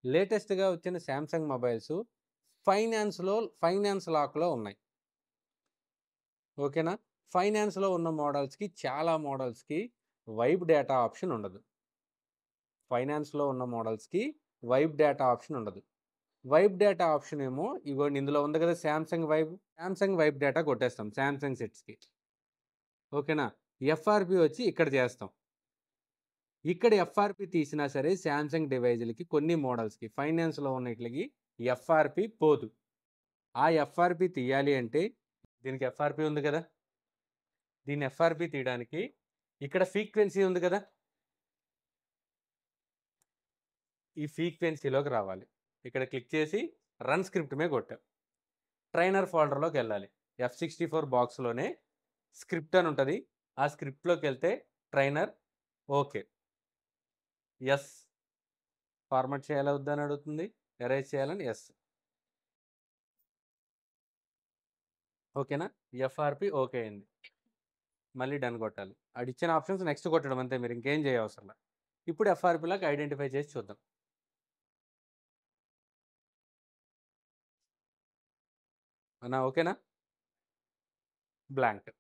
లేటెస్ట్‌గా వచ్చిన Samsung mobiles finance లాక్‌లో ఉన్నాయి. ఓకేనా? ఫైనాన్స్‌లో ఉన్న మోడల్స్‌కి చాలా మోడల్స్‌కి వైబ్ డేటా ఆప్షన్ ఉండదు. ఫైనాన్స్‌లో ఉన్న మోడల్స్‌కి వైబ్ డేటా ఆప్షన్ ఉండదు. వైబ్ డేటా ఆప్షన్ ఏమో ఇగోండి ఇందులో ఉంది కదా సామ్‌సంగ్ వైబ్ డేటా కొట్టేస్తాం సామ్‌సంగ్ సెట్స్‌కి. ఓకేనా? ఎఫ్ఆర్‌పి వచ్చి ఇక్కడ చేస్తాం. ఇక్కడ ఎఫ్ఆర్‌పి తీసినా సరే సామ్‌సంగ్ డివైజులకి కొన్ని మోడల్స్‌కి ఫైనాన్స్‌లో ఉన్నట్లకి ఎఫ్ఆర్‌పి పోదు. ఆ ఎఫ్ఆర్‌పి తీయాలి అంటే దీనికి ఎఫ్ఆర్‌పి ఉంది కదా! దీన్ని ఎఫ్ఆర్‌పి తీయడానికి ఇక్కడ ఫ్రీక్వెన్సీ ఉంది కదా! ఈ ఫ్రీక్వెన్సీలోకి రావాలి. ఇక్కడ క్లిక్ చేసి రన్ స్క్రిప్ట్ మీద కొట్టాం. ట్రైనర్ ఫోల్డర్‌లోకెళ్ళాలి. F64 బాక్స్‌లోనే స్క్రిప్ట్ అని ఉంటది. ఆ స్క్రిప్ట్‌లోకెళ్తే ట్రైనర్ ఓకే. యెస్. ఫార్మాట్ చేయాలా వద్దా అని అడుగుతుంది. ఎరేజ్ చేయాలని యెస్. ఓకేనా? ఎఫ్ఆర్‌పి ఓకే అయింది. మళ్ళీ డన్ కొట్టాలి. ఆడిచ్చిన ఆప్షన్స్ నెక్స్ట్ కొట్టడం అంతే మీరు ఇంకేం చేయవసరంలా. ఇప్పుడు ఎఫ్ఆర్‌పిలోకి ఐడెంటిఫై చేసి చూద్దాం. అన్నా ఓకేనా? బ్లాంక్.